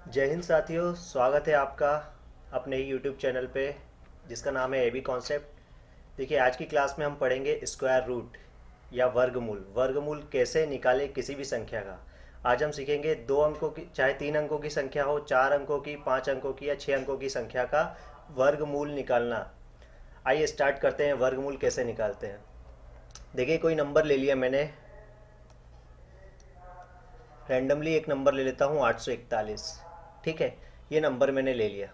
जय हिंद साथियों, स्वागत है आपका अपने ही यूट्यूब चैनल पे जिसका नाम है एबी कॉन्सेप्ट। देखिए, आज की क्लास में हम पढ़ेंगे स्क्वायर रूट या वर्गमूल। वर्गमूल कैसे निकालें किसी भी संख्या का। आज हम सीखेंगे 2 अंकों की, चाहे 3 अंकों की संख्या हो, 4 अंकों की, 5 अंकों की या 6 अंकों की संख्या का वर्गमूल निकालना। आइए स्टार्ट करते हैं, वर्गमूल कैसे निकालते हैं। देखिए, कोई नंबर ले लिया मैंने, रैंडमली एक नंबर ले लेता हूँ 841। ठीक है, ये नंबर मैंने ले लिया।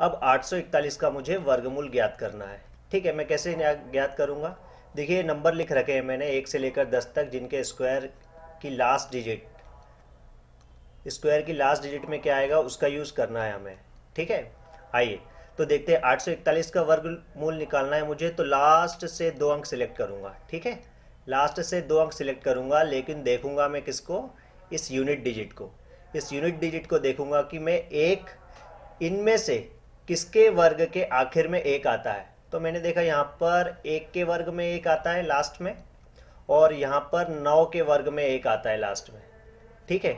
अब 841 का मुझे वर्गमूल ज्ञात करना है। ठीक है, मैं कैसे ज्ञात करूँगा। देखिए, नंबर लिख रखे हैं मैंने 1 से लेकर 10 तक, जिनके स्क्वायर की लास्ट डिजिट में क्या आएगा उसका यूज़ करना है हमें। ठीक है, आइए तो देखते हैं। 841 का वर्गमूल निकालना है मुझे, तो लास्ट से 2 अंक सिलेक्ट करूँगा। ठीक है, लास्ट से 2 अंक सिलेक्ट करूँगा, लेकिन देखूँगा मैं किसको, इस यूनिट डिजिट को देखूँगा कि मैं एक इनमें से किसके वर्ग के आखिर में एक आता है। तो मैंने देखा यहाँ पर 1 के वर्ग में एक आता है लास्ट में, और यहाँ पर 9 के वर्ग में एक आता है लास्ट में। ठीक है,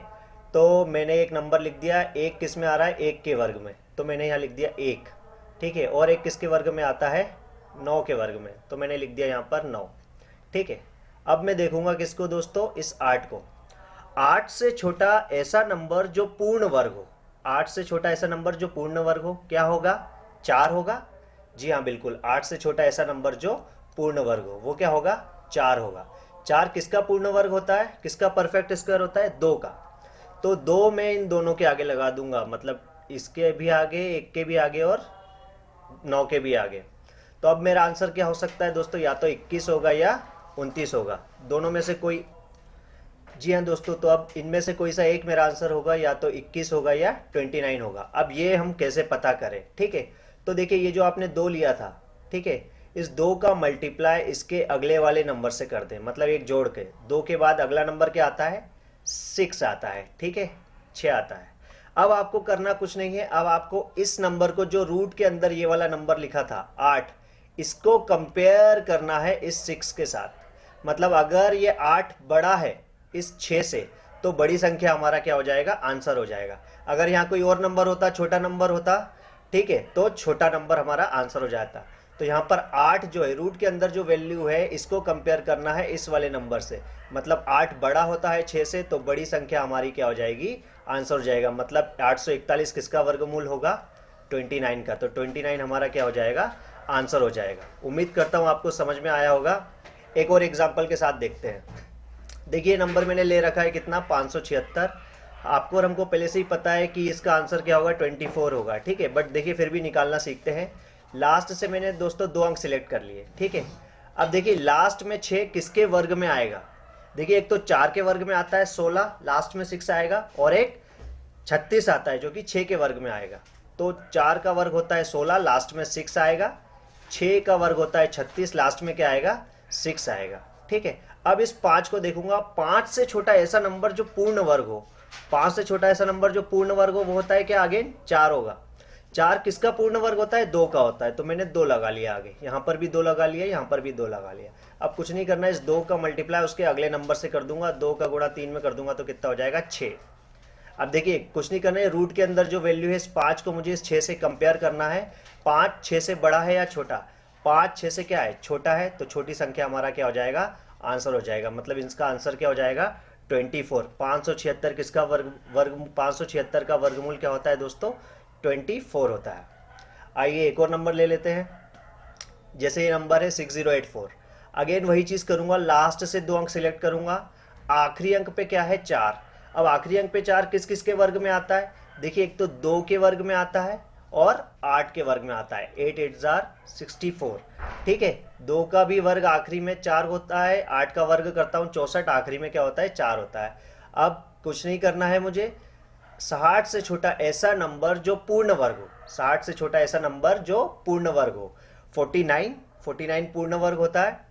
तो मैंने एक नंबर लिख दिया। एक किस में आ रहा है, 1 के वर्ग में, तो मैंने यहाँ लिख दिया 1। ठीक है, और एक किसके वर्ग में आता है, 9 के वर्ग में, तो मैंने लिख दिया यहाँ पर 9। ठीक है, अब मैं देखूंगा किसको दोस्तों, इस 8 को। 8 से छोटा ऐसा नंबर जो पूर्ण वर्ग हो, 8 से छोटा ऐसा नंबर जो पूर्ण वर्ग हो, क्या होगा, 4 होगा। जी हाँ, बिल्कुल, 8 से छोटा ऐसा नंबर जो पूर्ण वर्ग हो वो क्या होगा, 4 होगा। 4 किसका पूर्ण वर्ग होता है, किसका परफेक्ट स्क्वायर होता है, 2 का। तो 2 मैं इन दोनों के आगे लगा दूंगा, मतलब इसके भी आगे, 1 के भी आगे और 9 के भी आगे। तो अब मेरा आंसर क्या हो सकता है दोस्तों, या तो 21 होगा या 29 होगा, दोनों में से कोई। जी हाँ दोस्तों, तो अब इनमें से कोई सा एक मेरा आंसर होगा, या तो 21 होगा या 29 होगा। अब ये हम कैसे पता करें। ठीक है, तो देखिए, ये जो आपने 2 लिया था, ठीक है, इस 2 का मल्टीप्लाई इसके अगले वाले नंबर से कर दें, मतलब एक जोड़ के। 2 के बाद अगला नंबर क्या आता है, 6 आता है। ठीक है, 6 आता है। अब आपको करना कुछ नहीं है, अब आपको इस नंबर को, जो रूट के अंदर ये वाला नंबर लिखा था 8, इसको कंपेयर करना है इस 6 के साथ। मतलब अगर ये 8 बड़ा है इस 6 से, तो बड़ी संख्या हमारा क्या हो जाएगा, आंसर हो जाएगा। अगर यहाँ कोई और नंबर होता, छोटा नंबर होता, ठीक है, तो छोटा नंबर हमारा आंसर हो जाता। तो यहाँ पर 8 जो है, रूट के अंदर जो वैल्यू है, इसको कंपेयर करना है इस वाले नंबर से। मतलब 8 बड़ा होता है 6 से, तो बड़ी संख्या हमारी क्या हो जाएगी, आंसर हो जाएगा। मतलब 841 किसका वर्गमूल होगा, 29 का। तो 29 हमारा क्या हो जाएगा, आंसर हो जाएगा। उम्मीद करता हूँ आपको समझ में आया होगा। एक और एग्जाम्पल के साथ देखते हैं। देखिए, नंबर मैंने ले रखा है कितना, 576। आपको और हमको पहले से ही पता है कि इसका आंसर क्या होगा, 24 होगा। ठीक है, बट देखिए फिर भी निकालना सीखते हैं। लास्ट से मैंने दोस्तों 2 अंक सिलेक्ट कर लिए। ठीक है, अब देखिए लास्ट में 6 किसके वर्ग में आएगा। देखिए, एक तो 4 के वर्ग में आता है 16, लास्ट में 6 आएगा, और एक 36 आता है जो कि 6 के वर्ग में आएगा। तो 4 का वर्ग होता है 16, लास्ट में 6 आएगा। 6 का वर्ग होता है 36, लास्ट में क्या आएगा, 6 आएगा। ठीक है, अब इस 5 को देखूंगा। 5 से छोटा ऐसा नंबर जो पूर्ण वर्ग हो, 5 से छोटा ऐसा नंबर जो पूर्ण वर्ग हो, वो होता है क्या, अगेन 4 होगा। 4 किसका पूर्ण वर्ग होता है, 2 का होता है। तो मैंने 2 लगा लिया आगे, यहाँ पर भी 2 लगा लिया, यहाँ पर भी 2 लगा लिया। अब कुछ नहीं करना, इस 2 का मल्टीप्लाई उसके अगले नंबर से कर दूंगा। 2 का गुणा 3 में कर दूंगा, तो कितना हो जाएगा, 6। अब देखिए, कुछ नहीं करना है, रूट के अंदर जो वैल्यू है इस 5 को मुझे इस 6 से कंपेयर करना है। 5 6 से बड़ा है या छोटा, 5 6 से क्या है, छोटा है। तो छोटी संख्या हमारा क्या हो जाएगा, आंसर हो जाएगा। मतलब इसका आंसर क्या हो जाएगा, 24। 576 किसका वर्ग 576 का वर्गमूल क्या होता है दोस्तों, 24 होता है। आइए एक और नंबर ले लेते हैं। जैसे ये नंबर है 6084। अगेन वही चीज़ करूंगा, लास्ट से 2 अंक सिलेक्ट करूंगा। आखिरी अंक पे क्या है, 4। अब आखिरी अंक पे 4 किस किस के वर्ग में आता है। देखिए, एक तो 2 के वर्ग में आता है और 8 के वर्ग में आता है। 8 8 जार 64। ठीक है, 2 का भी वर्ग आखिरी में 4 होता है, 8 का वर्ग करता हूँ 64, आखिरी में क्या होता है, 4 होता है। अब कुछ नहीं करना है मुझे, 60 से छोटा ऐसा नंबर जो पूर्ण वर्ग हो, 60 से छोटा ऐसा नंबर जो पूर्ण वर्ग हो। 49 पूर्ण वर्ग होता है।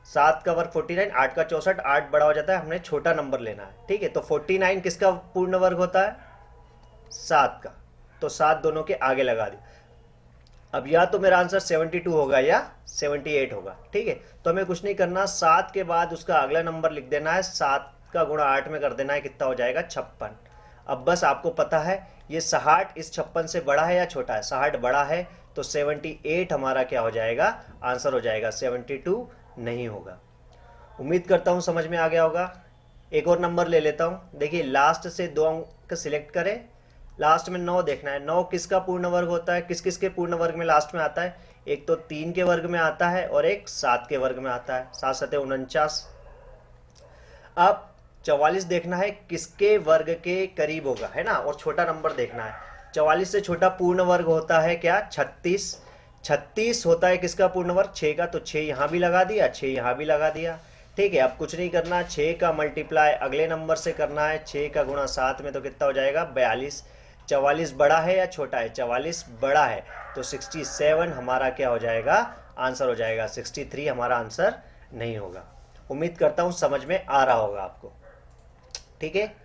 7 का वर्ग 49, 8 का 64, 8 बड़ा हो जाता है, हमने छोटा नंबर लेना है। ठीक है, तो 49 किसका पूर्ण वर्ग होता है, 7 का। तो 7 दोनों के आगे लगा दी। अब या तो मेरा आंसर 72 होगा या 78 होगा। ठीक है, तो हमें कुछ नहीं करना, 7 के बाद उसका अगला नंबर लिख देना है, 7 का गुणा 8 में कर देना है, कितना हो जाएगा, 56। अब बस आपको पता है ये 60 इस 56 से बड़ा है या छोटा है, 60 बड़ा है तो 78 हमारा क्या हो जाएगा, आंसर हो जाएगा, 72 नहीं होगा। उम्मीद करता हूँ समझ में आ गया होगा। एक और नंबर ले लेता हूँ। देखिए लास्ट से 2 अंक सिलेक्ट करें, लास्ट में 9 देखना है। 9 किसका पूर्ण वर्ग होता है, किस किस के पूर्ण वर्ग में लास्ट में आता है, एक तो 3 के वर्ग में आता है और एक 7 के वर्ग में आता है, 7 7 49। अब 44 देखना है किसके वर्ग के करीब होगा, है ना, और छोटा नंबर देखना है। 44 से छोटा पूर्ण वर्ग होता है क्या, 36। 36 होता है किसका पूर्ण वर्ग, 6 का, तो 6 यहाँ भी लगा दिया, 6 यहाँ भी लगा दिया। ठीक है, अब कुछ नहीं करना, 6 का मल्टीप्लाई अगले नंबर से करना है, 6 का गुणा 7 में तो कितना हो जाएगा, 42। 44 बड़ा है या छोटा है, 44 बड़ा है, तो 67 हमारा क्या हो जाएगा, आंसर हो जाएगा। 63 हमारा आंसर नहीं होगा। उम्मीद करता हूँ समझ में आ रहा होगा आपको। ठीक है,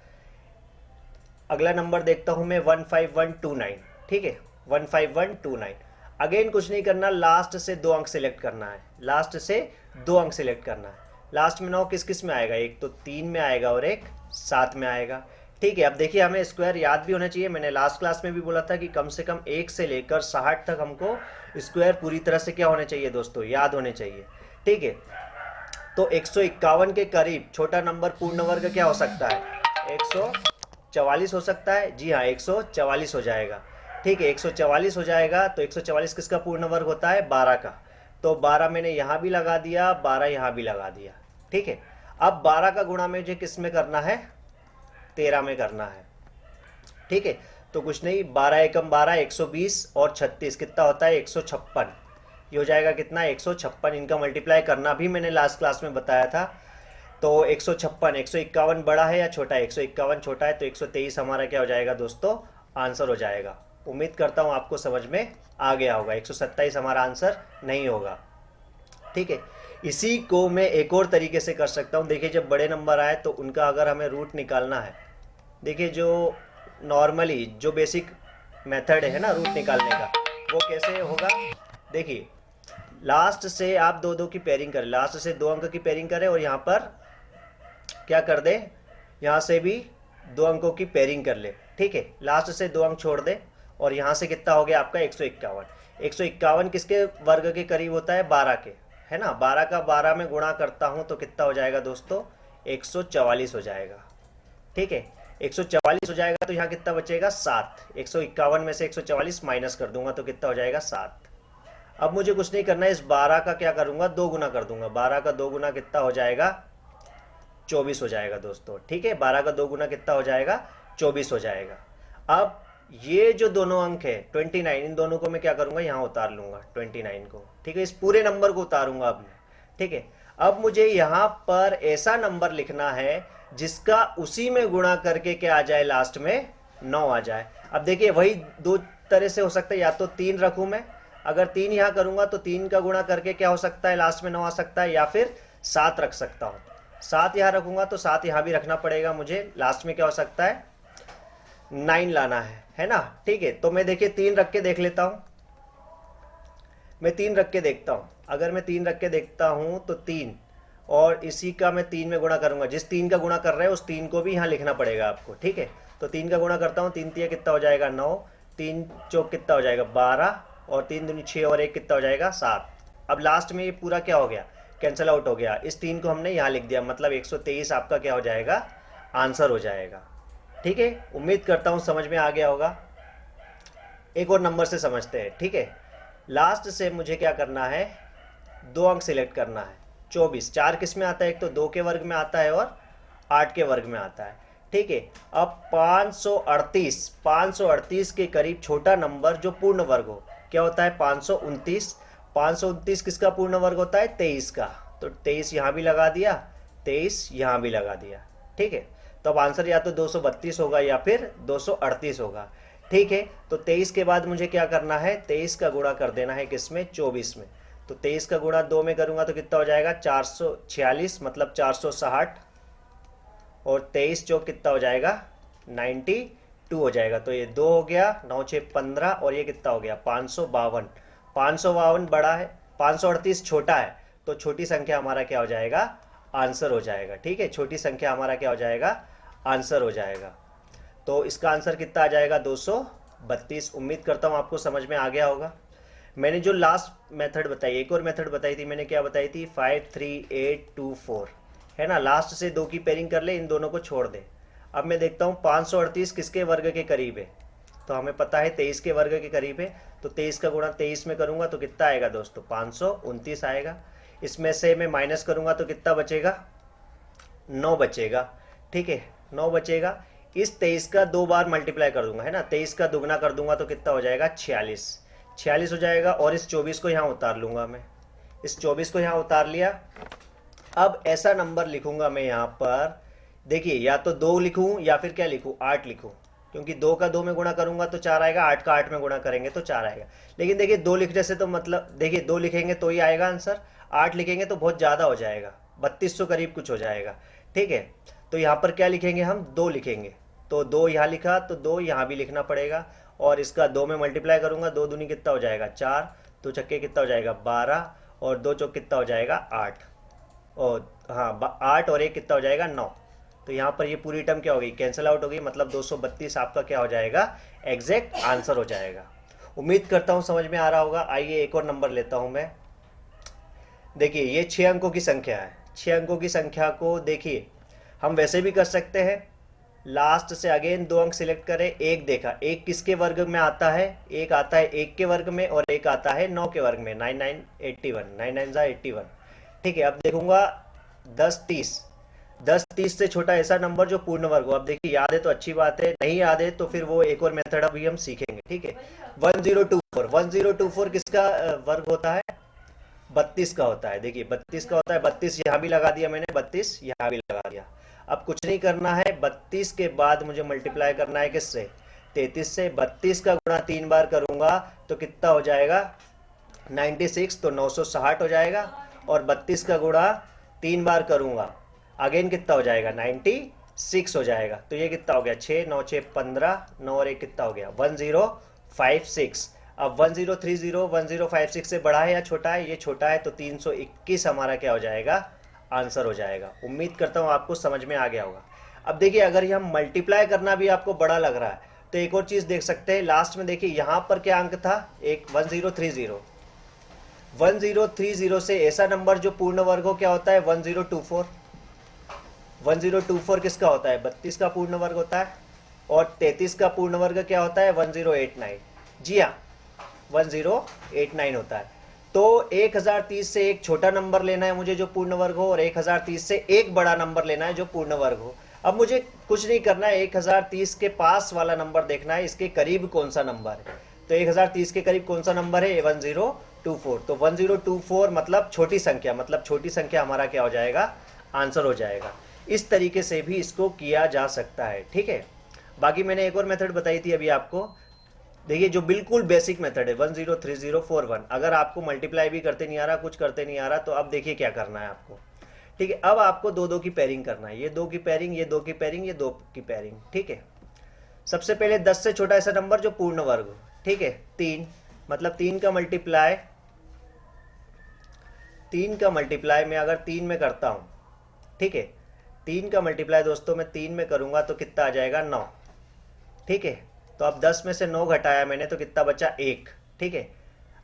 अगला नंबर देखता हूँ मैं 15129। ठीक है, 15129। अगेन कुछ नहीं करना, लास्ट से 2 अंक सिलेक्ट करना है, लास्ट से 2 अंक सिलेक्ट करना है। लास्ट में 9 किस किस में आएगा, एक तो 3 में आएगा और एक 7 में आएगा। ठीक है, अब देखिए हमें स्क्वायर याद भी होना चाहिए। मैंने लास्ट क्लास में भी बोला था कि कम से कम 1 से लेकर 60 तक हमको स्क्वायर पूरी तरह से क्या होने चाहिए दोस्तों, याद होने चाहिए। ठीक है, तो 151 के करीब छोटा नंबर पूर्ण वर्ग क्या हो सकता है, 144 हो सकता है। जी हाँ, 144 हो जाएगा। ठीक है, 144 हो जाएगा, तो 144 किसका पूर्ण वर्ग होता है, 12 का, तो 12 मैंने यहाँ भी लगा दिया, 12 यहाँ भी लगा दिया। ठीक है, अब 12 का गुणा मुझे किस में करना है, 13 में करना है। ठीक है, तो कुछ नहीं, 12 एकम 12, 120 और 36 कितना होता है, 156। ये हो जाएगा कितना, 156। इनका मल्टीप्लाई करना भी मैंने लास्ट क्लास में बताया था। तो 156, 151 बड़ा है या छोटा है, 151 छोटा है, तो 123 हमारा क्या हो जाएगा दोस्तों, आंसर हो जाएगा। उम्मीद करता हूँ आपको समझ में आ गया होगा। 127 हमारा आंसर नहीं होगा। ठीक है, इसी को मैं एक और तरीके से कर सकता हूँ। देखिए जब बड़े नंबर आए तो उनका अगर हमें रूट निकालना है, देखिए जो नॉर्मली जो बेसिक मेथड है ना रूट निकालने का, वो कैसे होगा। देखिए लास्ट से आप 2 2 की पेयरिंग करें, लास्ट से 2 अंक की पेयरिंग करें और यहाँ पर क्या कर दे, यहाँ से भी 2 अंकों की पेयरिंग कर ले। ठीक है, लास्ट से 2 अंक छोड़ दे और यहाँ से कितना हो गया आपका, 151। 151 किसके वर्ग के करीब होता है, 12 के, है ना। 12 का 12 में गुणा करता हूँ तो कितना हो जाएगा दोस्तों, 144 हो जाएगा। ठीक है, 144 हो जाएगा, तो यहाँ कितना बचेगा, 7। 151 में से 144 माइनस कर दूंगा तो कितना हो जाएगा, 7। अब मुझे कुछ नहीं करना है, इस 12 का क्या करूंगा, 2 गुना कर दूंगा। 12 का 2 गुना कितना हो जाएगा, 24 हो जाएगा दोस्तों। ठीक है, 12 का 2 गुना कितना हो जाएगा, 24 हो जाएगा। अब ये जो दोनों अंक है 29, इन दोनों को मैं क्या करूंगा, यहाँ उतार लूंगा 29 को। ठीक है, इस पूरे नंबर को उतारूंगा अब मैं। ठीक है, अब मुझे यहाँ पर ऐसा नंबर लिखना है जिसका उसी में गुणा करके क्या आ जाए, लास्ट में 9 आ जाए। अब देखिए वही 2 तरह से हो सकता है, या तो 3 रखूं मैं, अगर 3 यहाँ करूंगा तो 3 का गुणा करके क्या हो सकता है, लास्ट में 9 आ सकता है, या फिर 7 रख सकता हूँ। 7 यहाँ रखूंगा तो 7 यहाँ भी रखना पड़ेगा मुझे, लास्ट में क्या हो सकता है, 9 लाना है ना। ठीक है, तो मैं देखिए 3 रख के देख लेता हूँ, मैं 3 रख के देखता हूँ। अगर मैं 3 रख के देखता हूँ तो 3 और इसी का मैं 3 में गुणा करूंगा, जिस 3 का गुणा कर रहे हैं उस 3 को भी यहाँ लिखना पड़ेगा आपको। ठीक है, तो 3 का गुणा करता हूँ, 3 तिया कितना हो जाएगा, 9, 3 चौक कितना हो जाएगा, 12, और 3 दूनी 6 और 1 कितना हो जाएगा, 7। अब लास्ट में ये पूरा क्या हो गया, कैंसिल आउट हो गया। इस 3 को हमने यहाँ लिख दिया, मतलब 123 आपका क्या हो जाएगा, आंसर हो जाएगा। ठीक है, उम्मीद करता हूँ समझ में आ गया होगा। एक और नंबर से समझते हैं। ठीक है, लास्ट से मुझे क्या करना है, 2 अंक सिलेक्ट करना है। 24, 4 किस में आता है, एक तो 2 के वर्ग में आता है और 8 के वर्ग में आता है। ठीक है, अब 538 के करीब छोटा नंबर जो पूर्ण वर्ग हो क्या होता है, 529। 529 किसका पूर्ण वर्ग होता है, 23 का, तो 23 यहाँ भी लगा दिया, 23 यहाँ भी लगा दिया। ठीक है, तो अब आंसर या तो 232 होगा या फिर 238 होगा। ठीक है, तो 23 के बाद मुझे क्या करना है, 23 का गुणा कर देना है किसमें, 24 में। तो 23 का गुणा 2 में करूंगा तो कितना हो जाएगा, 446, मतलब 460, और 23 चौक कितना हो जाएगा, 92 हो जाएगा। तो ये 2 हो गया, 9 6 15, और ये कितना हो गया, 552। 552 बड़ा है, 538 छोटा है, तो छोटी संख्या हमारा क्या हो जाएगा, आंसर हो जाएगा। ठीक है, छोटी संख्या हमारा क्या हो जाएगा, आंसर हो जाएगा। तो इसका आंसर कितना आ जाएगा 232। उम्मीद करता हूँ आपको समझ में आ गया होगा। मैंने जो लास्ट मेथड बताई, एक और मेथड बताई थी मैंने, क्या बताई थी, 5 3 8 2 4, है ना। लास्ट से 2 की पेयरिंग कर ले, इन दोनों को छोड़ दे। अब मैं देखता हूँ 538 किसके वर्ग के करीब है, तो हमें पता है 23 के वर्ग के करीब है। तो 23 का गुणा 23 में करूँगा तो कितना आएगा दोस्तों, 529 आएगा। इसमें से मैं माइनस करूँगा तो कितना बचेगा, 9 बचेगा। ठीक है, 9 बचेगा। इस 23 का 2 बार मल्टीप्लाई कर दूंगा, है ना। 23 का दुगना कर दूंगा तो कितना हो जाएगा, 46 हो जाएगा। और इस 24 को यहाँ उतार लूँगा मैं, इस 24 को यहाँ उतार लिया। अब ऐसा नंबर लिखूंगा मैं यहाँ पर, देखिए या तो 2 लिखूँ या फिर क्या लिखूँ, 8 लिखूँ, क्योंकि 2 का 2 में गुणा करूंगा तो 4 आएगा, 8 का 8 में गुणा करेंगे तो 4 आएगा। लेकिन देखिए 2 लिखने से तो मतलब, देखिए 2 लिखेंगे तो ही आएगा आंसर, 8 लिखेंगे तो बहुत ज़्यादा हो जाएगा, 3200 करीब कुछ हो जाएगा। ठीक है, तो यहाँ पर क्या लिखेंगे हम, 2 लिखेंगे। तो 2 यहाँ लिखा तो 2 यहाँ भी लिखना पड़ेगा। और इसका 2 में मल्टीप्लाई करूंगा, 2 दूनी कितना हो जाएगा 4, 2 छक्के कितना हो जाएगा 12, और 2 चौक कितना हो जाएगा 8, और हाँ 8 और 1 कितना हो जाएगा 9। तो यहाँ पर ये पूरी टर्म क्या हो गई, कैंसिल आउट हो गई, मतलब 232 आपका क्या हो जाएगा, एग्जैक्ट आंसर हो जाएगा। उम्मीद करता हूँ समझ में आ रहा होगा। आइए एक और नंबर लेता हूँ मैं। देखिए ये 6 अंकों की संख्या है। 6 अंकों की संख्या को देखिए हम वैसे भी कर सकते हैं, लास्ट से अगेन 2 अंक सिलेक्ट करें। एक देखा, एक किसके वर्ग में आता है, एक आता है 1 के वर्ग में और एक आता है 9 के वर्ग में, 9 9 81, 9 9 81। ठीक है, अब देखूंगा 10 30, 10 30 से छोटा ऐसा नंबर जो पूर्ण वर्ग हो। अब देखिए याद है तो अच्छी बात है, नहीं याद है तो फिर वो एक और मेथड अभी हम सीखेंगे। ठीक है, 1024, 1024 किसका वर्ग होता है, 32 का होता है। देखिए 32 का होता है, 32 यहाँ भी लगा दिया मैंने, 32 यहाँ भी लगा दिया। अब कुछ नहीं करना है, 32 के बाद मुझे मल्टीप्लाई करना है किससे, 33 से। 32 का गुणा 3 बार करूंगा तो कितना हो जाएगा 96, तो 960 हो जाएगा। और 32 का गुणा 3 बार करूंगा अगेन कितना हो जाएगा 96 हो जाएगा। तो ये कितना हो गया 6 9 6 15, 9 और 1 कितना हो गया 1056। अब 1030 1056 से बड़ा है या छोटा है, ये छोटा है, तो 321 हमारा क्या हो जाएगा, आंसर हो जाएगा। उम्मीद करता हूँ आपको समझ में आ गया होगा। अब देखिए अगर यह मल्टीप्लाई करना भी आपको बड़ा लग रहा है तो एक और चीज देख सकते हैं, लास्ट में देखिए यहाँ पर क्या अंक था, एक 1030, 1030 से ऐसा नंबर जो पूर्ण वर्ग हो क्या होता है 1024। 1024 किसका होता है, 32 का पूर्ण वर्ग होता है। और 33 का पूर्ण वर्ग क्या होता है 1089, जी हाँ 1089 होता है। तो 1030 से एक छोटा नंबर लेना है मुझे जो पूर्ण वर्ग हो, और 1030 से एक बड़ा नंबर लेना है जो पूर्ण वर्ग हो। अब मुझे कुछ नहीं करना है, 1030 के पास वाला नंबर देखना है, इसके करीब कौन सा नंबर है। तो 1030 के करीब कौन सा नंबर है, 1024। तो 1024 मतलब छोटी संख्या, मतलब छोटी संख्या हमारा क्या हो जाएगा, आंसर हो जाएगा। इस तरीके से भी इसको किया जा सकता है। ठीक है, बाकी मैंने एक और मेथड बताई थी अभी आपको, देखिए जो बिल्कुल बेसिक मेथड है 103041। अगर आपको मल्टीप्लाई भी करते नहीं आ रहा, कुछ करते नहीं आ रहा, तो अब देखिए क्या करना है आपको। ठीक है, अब आपको 2 की पेयरिंग करना है, ये 2 की पेयरिंग, ये 2 की पेयरिंग, ये 2 की पेयरिंग। ठीक है, सबसे पहले 10 से छोटा ऐसा नंबर जो पूर्ण वर्ग हो। ठीक है, 3, मतलब 3 का मल्टीप्लाई मैं अगर 3 में करता हूँ, ठीक है, 3 का मल्टीप्लाई दोस्तों मैं 3 में करूंगा तो कितना आ जाएगा 9। ठीक है, तो अब 10 में से 9 घटाया मैंने तो कितना बचा 1। ठीक है,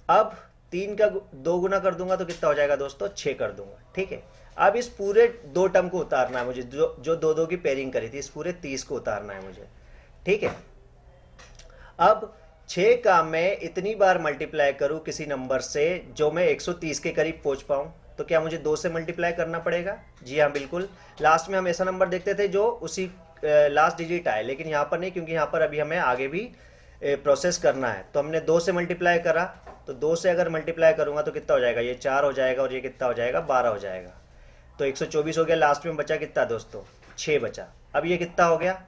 अब 3 का 2 गुना कर दूंगा तो कितना हो जाएगा दोस्तों 6 कर दूंगा। ठीक है, अब इस पूरे 2 टर्म को उतारना है मुझे, जो 2 की पेयरिंग करी थी, इस पूरे 30 को उतारना है मुझे। ठीक है, अब 6 का मैं इतनी बार मल्टीप्लाई करूं किसी नंबर से जो मैं 130 के करीब पहुंच पाऊं, तो क्या मुझे 2 से मल्टीप्लाई करना पड़ेगा, जी हाँ बिल्कुल। लास्ट में हम ऐसा नंबर देखते थे जो उसी लास्ट डिजिट आए, लेकिन यहाँ पर नहीं, क्योंकि यहाँ पर अभी हमें आगे भी प्रोसेस करना है। तो हमने 2 से मल्टीप्लाई करा, तो 2 से अगर मल्टीप्लाई करूंगा तो कितना हो जाएगा, ये 4 हो जाएगा, और ये कितना हो जाएगा 12 हो जाएगा। तो 124 हो गया, लास्ट में बचा कितना दोस्तों 6 बचा। अब ये कितना हो गया,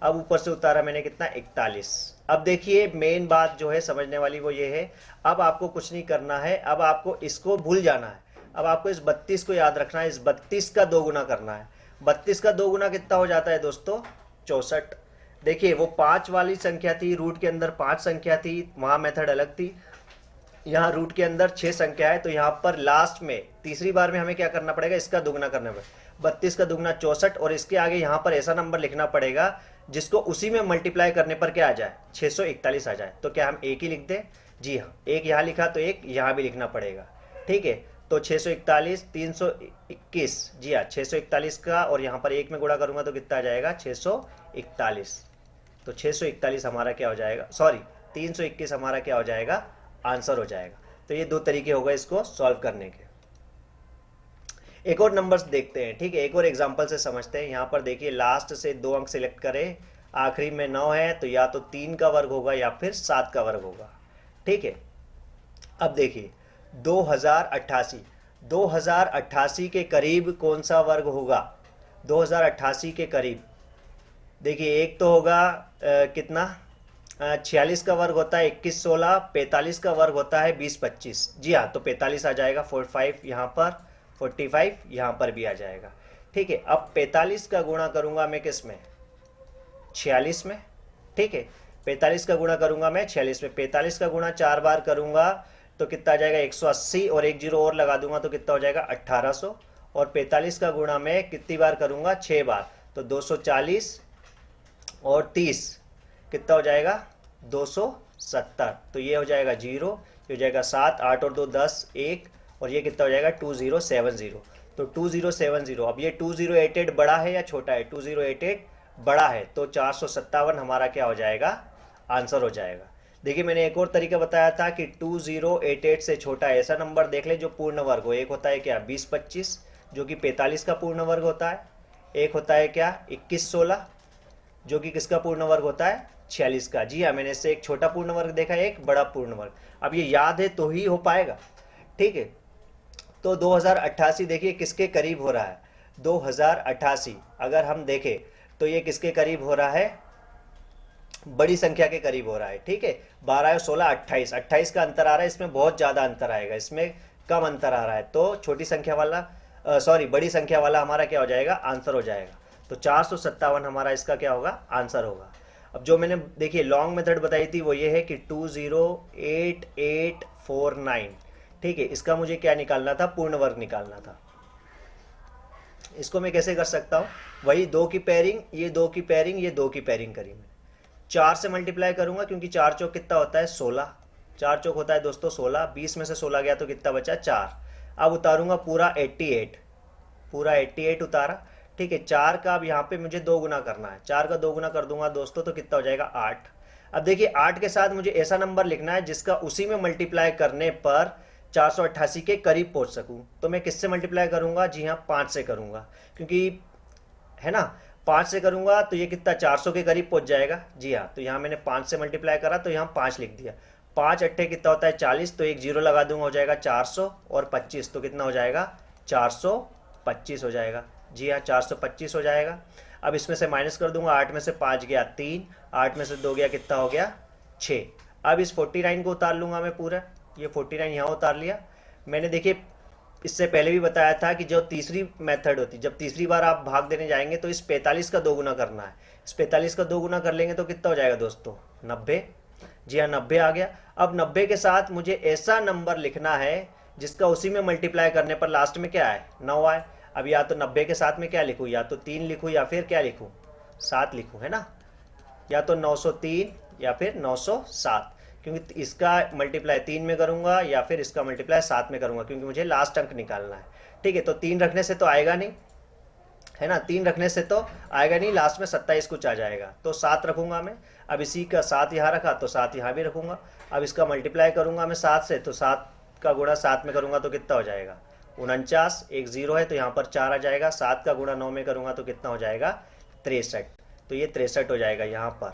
अब ऊपर से उतारा मैंने कितना 41। अब देखिए मेन बात जो है समझने वाली वो ये है, अब आपको कुछ नहीं करना है, अब आपको इसको भूल जाना है। अब आपको इस 32 को याद रखना है, इस 32 का 2 गुना करना है। 32 का 2 गुना कितना हो जाता है दोस्तों 64। देखिए वो 5 वाली संख्या थी, रूट के अंदर 5 संख्या थी, वहाँ मेथड अलग थी। यहाँ रूट के अंदर 6 संख्या है, तो यहाँ पर लास्ट में तीसरी बार में हमें क्या करना पड़ेगा, इसका दुगना करना पड़ेगा। 32 का दुगना 64, और इसके आगे यहाँ पर ऐसा नंबर लिखना पड़ेगा जिसको उसी में मल्टीप्लाई करने पर क्या आ जाए, 641 आ जाए। तो क्या हम एक ही लिख दें? जी हाँ, एक यहाँ लिखा तो एक यहाँ भी लिखना पड़ेगा। ठीक है, तो 641 321, जी हाँ 641 का, और यहाँ पर एक में गुणा करूँगा तो कितना आ जाएगा, 641। तो 641 हमारा क्या हो जाएगा, सॉरी 321 हमारा क्या हो जाएगा, आंसर हो जाएगा। तो ये दो तरीके हो गए इसको सॉल्व करने के। एक और नंबर्स देखते हैं। ठीक है, एक और एग्जांपल से समझते हैं। यहाँ पर देखिए लास्ट से 2 अंक सिलेक्ट करें, आखिरी में 9 है तो या तो 3 का वर्ग होगा या फिर 7 का वर्ग होगा। ठीक है, अब देखिए 2088 के करीब कौन सा वर्ग होगा, 2088 के करीब देखिए एक तो होगा कितना, 46 का वर्ग होता है 21 16, 45 का वर्ग होता है 20 25। जी हाँ, तो 45 आ जाएगा, 45 यहाँ पर, 45 यहाँ पर भी आ जाएगा। ठीक है, अब 45 का गुणा करूंगा मैं किस में, 46 में। ठीक है, 45 का गुणा करूंगा मैं 46 में, 45 का गुणा 4 बार करूंगा तो कितना आ जाएगा 180, और एक जीरो और लगा दूंगा तो कितना हो जाएगा 1800, और 45 का गुणा मैं कितनी बार करूंगा, 6 बार, तो 240 और 30 कितना हो जाएगा 270। तो ये हो जाएगा 0, ये हो जाएगा 7, 8 और 2 10 1, और ये कितना हो जाएगा 2070। तो 2070, अब ये 2088 बड़ा है या छोटा है, 2088 बड़ा है, तो 457 हमारा क्या हो जाएगा, आंसर हो जाएगा। देखिए मैंने एक और तरीका बताया था कि 2088 से छोटा ऐसा नंबर देख ले जो पूर्ण वर्ग हो। एक होता है क्या 20 25 जो कि 45 का पूर्ण वर्ग होता है, एक होता है क्या 21 16 जो कि किसका पूर्ण वर्ग होता है, 46 का। जी हाँ, मैंने इससे एक छोटा पूर्ण वर्ग देखा है, एक बड़ा पूर्ण वर्ग। अब ये याद है तो ही हो पाएगा। ठीक है, तो 2088 देखिए किसके करीब हो रहा है, 2088 अगर हम देखें तो ये किसके करीब हो रहा है, बड़ी संख्या के करीब हो रहा है। ठीक है, 12 और 16 28, 28 का अंतर आ रहा है, इसमें बहुत ज़्यादा अंतर आएगा, इसमें कम अंतर आ रहा है, तो छोटी संख्या वाला बड़ी संख्या वाला हमारा क्या हो जाएगा, आंसर हो जाएगा। तो 457 हमारा इसका क्या होगा, आंसर होगा। अब जो मैंने देखिए लॉन्ग मेथड बताई थी वो ये है कि 208849। ठीक है, इसका मुझे क्या निकालना था, पूर्ण वर्ग निकालना था। इसको मैं कैसे कर सकता हूँ, वही 2 की पेयरिंग, ये 2 की पेयरिंग, ये 2 की पेयरिंग करी मैं, 4 से मल्टीप्लाई करूंगा क्योंकि 4 चौक कितना होता है 16, 4 चौक होता है दोस्तों 16, 20 में से 16 गया तो कितना बचा 4। अब उतारूंगा पूरा 88, पूरा 88 उतारा। ठीक है, 4 का अब यहाँ पे मुझे 2 गुना करना है, 4 का 2 गुना कर दूंगा दोस्तों तो कितना हो जाएगा 8। अब देखिए 8 के साथ मुझे ऐसा नंबर लिखना है जिसका उसी में मल्टीप्लाई करने पर 488 के करीब पहुंच सकूं। तो मैं किससे मल्टीप्लाई करूंगा, जी हाँ 5 से करूंगा, क्योंकि है ना 5 से करूंगा तो ये कितना 400 के करीब पहुंच जाएगा। जी हाँ, तो यहाँ मैंने 5 से मल्टीप्लाई करा तो यहाँ 5 लिख दिया, 5 अट्ठे कितना होता है 40, तो एक जीरो लगा दूंगा हो जाएगा 400, और 25 तो कितना हो जाएगा 425 हो जाएगा। जी हाँ 425 हो जाएगा। अब इसमें से माइनस कर दूंगा, 8 में से 5 गया 3, 8 में से 2 गया कितना हो गया 6। अब इस 49 को उतार लूंगा मैं पूरा, ये 49 यहाँ उतार लिया मैंने। देखिए इससे पहले भी बताया था कि जो तीसरी मेथड होती, जब तीसरी बार आप भाग देने जाएंगे तो इस 45 का 2 गुना करना है, इस 45 का 2 गुना कर लेंगे तो कितना हो जाएगा दोस्तों 90। जी हाँ 90 आ गया। अब 90 के साथ मुझे ऐसा नंबर लिखना है जिसका उसी में मल्टीप्लाई करने पर लास्ट में क्या आए 9 आए। अब या तो 90 के साथ में क्या लिखूँ, या तो 3 लिखूँ या फिर क्या लिखूँ 7 लिखूँ, है ना, या तो 903 या फिर 907, क्योंकि इसका मल्टीप्लाई 3 में करूंगा या फिर इसका मल्टीप्लाई 7 में करूंगा, क्योंकि मुझे लास्ट अंक निकालना है। ठीक है, तो 3 रखने से तो आएगा नहीं, है ना, 3 रखने से तो आएगा नहीं, लास्ट में 27 कुछ आ जाएगा, तो 7 रखूंगा मैं। अब इसी का 7 यहाँ रखा तो 7 यहाँ भी रखूंगा। अब इसका मल्टीप्लाई करूंगा मैं 7 से, तो 7 का गुणा 7 में करूंगा तो कितना हो जाएगा 49, एक 0 है तो यहाँ पर 4 आ जाएगा। 7 का गुणा 9 में करूंगा तो कितना हो जाएगा 63, तो ये 63 हो जाएगा यहाँ पर।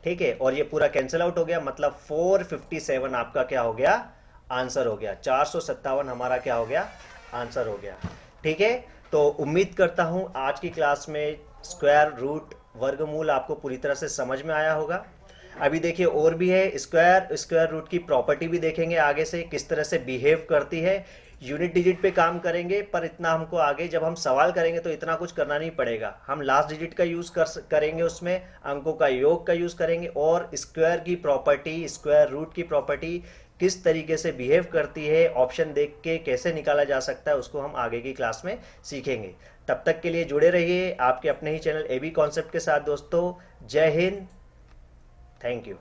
ठीक है, और ये पूरा कैंसिल आउट हो गया, मतलब 457 आपका क्या हो गया, आंसर हो गया। 457 हमारा क्या हो गया, आंसर हो गया। ठीक है, तो उम्मीद करता हूं आज की क्लास में स्क्वायर रूट वर्गमूल आपको पूरी तरह से समझ में आया होगा। अभी देखिए और भी है, स्क्वायर रूट की प्रॉपर्टी भी देखेंगे आगे से, किस तरह से बिहेव करती है। यूनिट डिजिट पे काम करेंगे, पर इतना हमको आगे जब हम सवाल करेंगे तो इतना कुछ करना नहीं पड़ेगा। हम लास्ट डिजिट का यूज़ करेंगे, उसमें अंकों का योग का यूज़ करेंगे, और स्क्वायर की प्रॉपर्टी, स्क्वायर रूट की प्रॉपर्टी किस तरीके से बिहेव करती है, ऑप्शन देख के कैसे निकाला जा सकता है, उसको हम आगे की क्लास में सीखेंगे। तब तक के लिए जुड़े रहिए आपके अपने ही चैनल AB कॉन्सेप्ट के साथ दोस्तों। जय हिंद, थैंक यू।